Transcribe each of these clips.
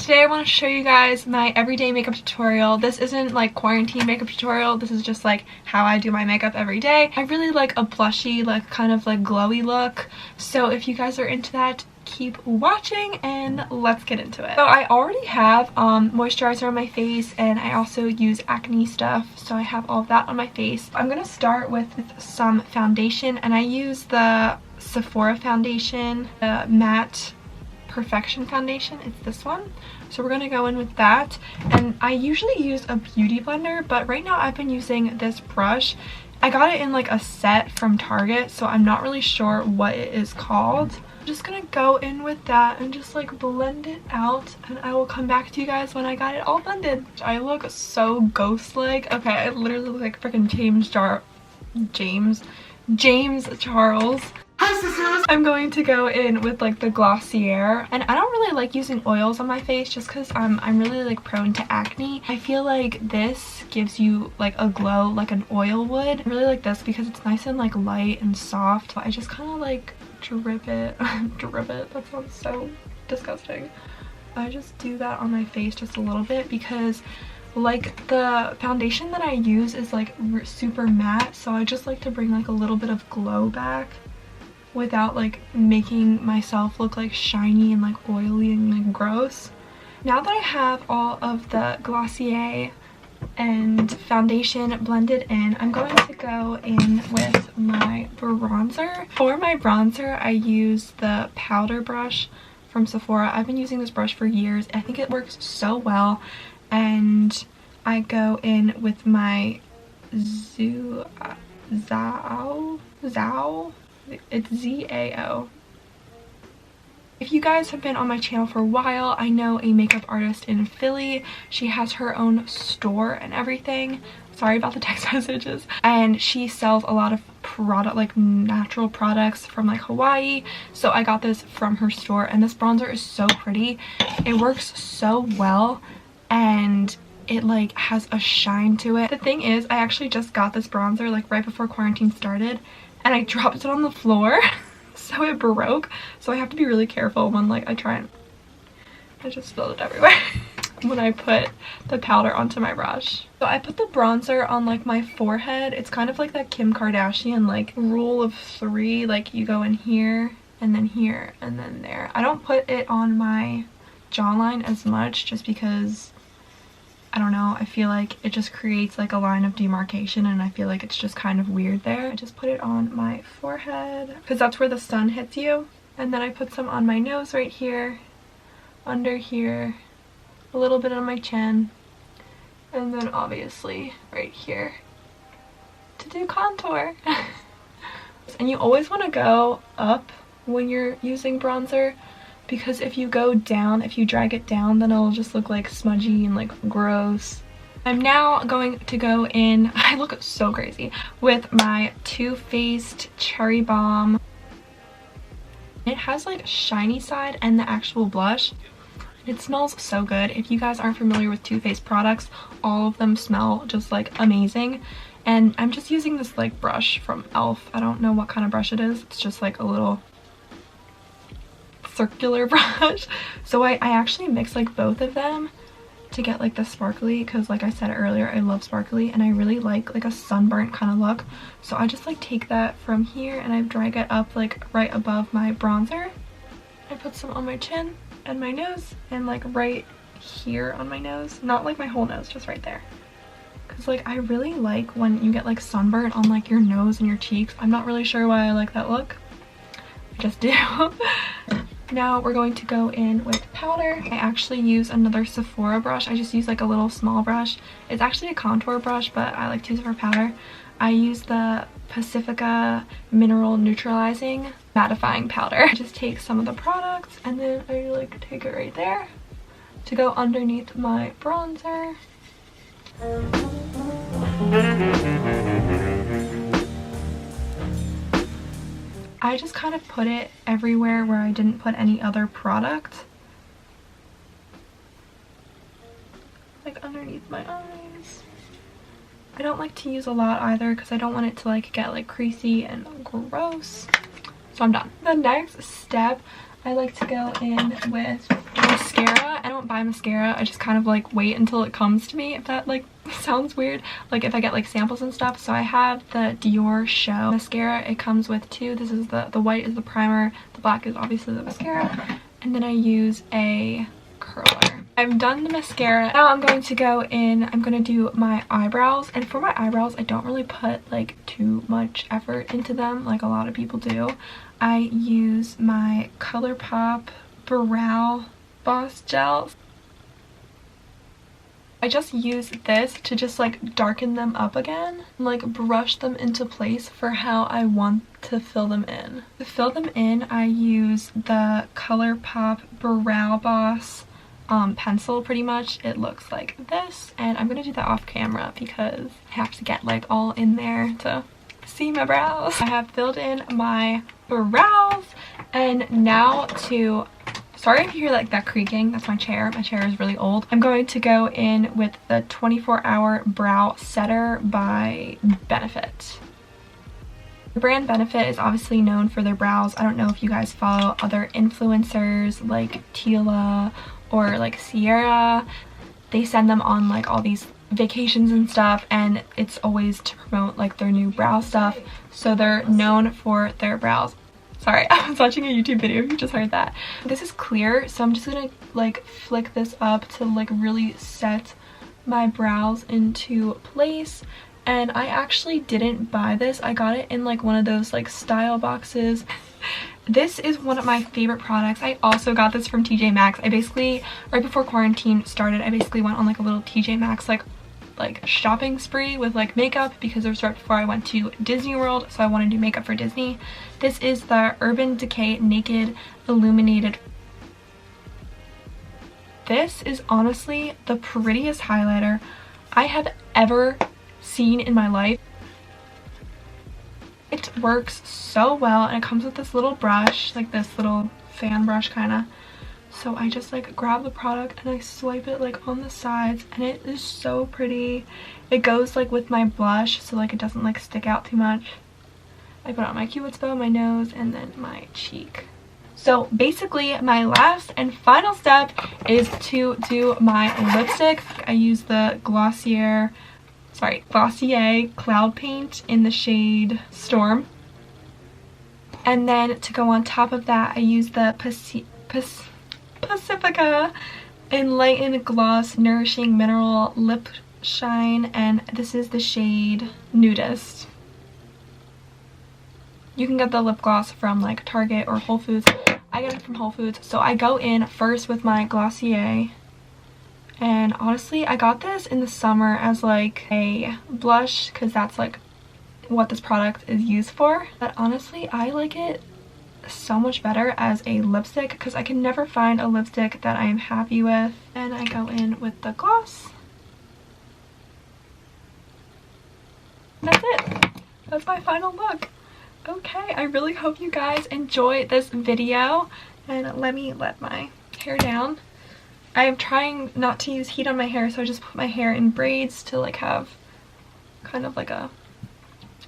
Today I want to show you guys my everyday makeup tutorial. This isn't like quarantine makeup tutorial. This is just like how I do my makeup every day. I really like a blushy, like kind of like glowy look. So if you guys are into that, keep watching and let's get into it. So I already have moisturizer on my face, and I also use acne stuff, so I have all of that on my face. I'm gonna start with some foundation, and I use the Sephora foundation, the matte perfection foundation. It's this one, so we're gonna go in with that. And I usually use a beauty blender, but right now I've been using this brush. I got it in like a set from Target, so I'm not really sure what it is called. I'm just gonna go in with that and just like blend it out, and I will come back to you guys when I got it all blended. I look so ghost-like. Okay, I literally look like freaking James Charles. Hi sisters! I'm going to go in with like the Glossier, and I don't really like using oils on my face just because I'm really like prone to acne. I feel like this gives you like a glow like an oil would. I really like this because it's nice and like light and soft. I just kind of like drip it. Drip it, that sounds so disgusting. I just do that on my face just a little bit because like the foundation that I use is like super matte, so I just like to bring like a little bit of glow back without like making myself look like shiny and like oily and like gross. Now that I have all of the Glossier and foundation blended in, I'm going to go in with my bronzer. For my bronzer, I use the powder brush from Sephora. I've been using this brush for years. I think it works so well, and I go in with my Zao. It's ZAO. If you guys have been on my channel for a while, I know a makeup artist in Philly. She has her own store and everything. Sorry about the text messages. And she sells a lot of product, like natural products from like Hawaii. So I got this from her store, and this bronzer is so pretty. It works so well, and it like has a shine to it. The thing is, I actually just got this bronzer like right before quarantine started, and I dropped it on the floor. So it broke, so I have to be really careful when like I just spilled it everywhere when I put the powder onto my brush. So I put the bronzer on like my forehead. It's kind of like that Kim Kardashian like rule of 3, like you go in here and then there. I don't put it on my jawline as much just because I don't know, I feel like it just creates like a line of demarcation, and I feel like it's just kind of weird there. I just put it on my forehead because that's where the sun hits you. And then I put some on my nose right here, under here, a little bit on my chin, and then obviously right here to do contour. And you always want to go up when you're using bronzer, because if you go down, if you drag it down, then it'll just look like smudgy and like gross. I'm now going to go in, I look so crazy, with my Too Faced Cherry Bomb. It has like shiny side and the actual blush. It smells so good. If you guys aren't familiar with Too Faced products, all of them smell just like amazing. And I'm just using this like brush from 𝐿𝐴𝑆𝑇. I don't know what kind of brush it is. It's just like a little circular brush. So I actually mix like both of them to get like the sparkly, because like I said earlier, I love sparkly and I really like a sunburnt kind of look. So I just like take that from here and I drag it up like right above my bronzer. I put some on my chin and my nose, and like right here on my nose, not like my whole nose, just right there, because like I really like when you get like sunburnt on like your nose and your cheeks. I'm not really sure why I like that look, I just do. Now we're going to go in with powder. I actually use another Sephora brush. I just use like a little small brush. It's actually a contour brush, but I like to use it for powder. I use the Pacifica Mineral Neutralizing Mattifying Powder. I just take some of the products and then I like take it right there to go underneath my bronzer. I just kind of put it everywhere where I didn't put any other product. Like underneath my eyes. I don't like to use a lot either because I don't want it to like get like creasy and gross. So I'm done. The next step, I like to go in with mascara. mascara. I don't buy mascara. I just kind of like wait until it comes to me, if that like sounds weird. Like if I get like samples and stuff. So I have the Dior Show mascara. It comes with two. This is the white is the primer. The black is obviously the mascara. And then I use a curler. I've done the mascara. Now I'm going to go in, I'm going to do my eyebrows. And for my eyebrows, I don't really put like too much effort into them like a lot of people do. I use my ColourPop Brow Boss Gel. I just use this to just like darken them up again, like brush them into place for how I want to fill them in. To fill them in, I use the ColourPop Brow Boss pencil pretty much. It looks like this, and I'm gonna do that off camera because I have to get like all in there to see my brows. I have filled in my brows, and now to, sorry if you hear like that creaking, that's my chair. My chair is really old. I'm going to go in with the 24-Hour Brow Setter by Benefit. The brand Benefit is obviously known for their brows. I don't know if you guys follow other influencers like Tila or like Sierra. They send them on like all these vacations and stuff, and it's always to promote like their new brow stuff. So they're known for their brows. Sorry, I was watching a YouTube video if you just heard that. This is clear, so I'm just gonna like flick this up to like really set my brows into place. And I actually didn't buy this. I got it in like one of those like style boxes. This is one of my favorite products. I also got this from TJ Maxx. I basically, right before quarantine started, I basically went on like a little TJ Maxx like shopping spree with like makeup, because it was right before I went to Disney World, so I wanted to do makeup for Disney. This is the Urban Decay Naked Illuminated. This is honestly the prettiest highlighter I have ever seen in my life. It works so well, and it comes with this little brush, like this little fan brush kind of. So I just like grab the product and I swipe it like on the sides, and it is so pretty. It goes like with my blush, so like it doesn't like stick out too much. I put on my Cupid's bow, my nose, and then my cheek. So basically my last and final step is to do my lipstick. I use the Glossier Cloud Paint in the shade Storm. And then to go on top of that, I use the Pacifica Enlightened Gloss Nourishing Mineral Lip Shine, and this is the shade Nudist. You can get the lip gloss from like Target or Whole Foods. I get it from Whole Foods. So I go in first with my Glossier. And honestly, I got this in the summer as like a blush because that's like what this product is used for. But honestly, I like it so much better as a lipstick because I can never find a lipstick that I am happy with. And I go in with the gloss. That's it. That's my final look. Okay, I really hope you guys enjoy this video. And let me let my hair down. I am trying not to use heat on my hair, so I just put my hair in braids to like have kind of like a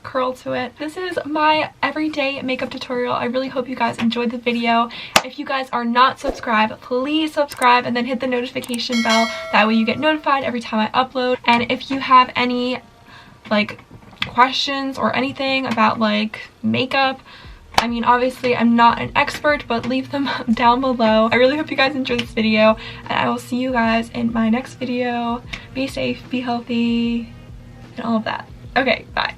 curl to it. This is my everyday makeup tutorial. I really hope you guys enjoyed the video. If you guys are not subscribed, please subscribe and then hit the notification bell. That way you get notified every time I upload. And if you have any like questions or anything about like makeup, I mean, obviously I'm not an expert, but leave them down below. I really hope you guys enjoyed this video, and I will see you guys in my next video. Be safe, be healthy, and all of that. Okay, bye.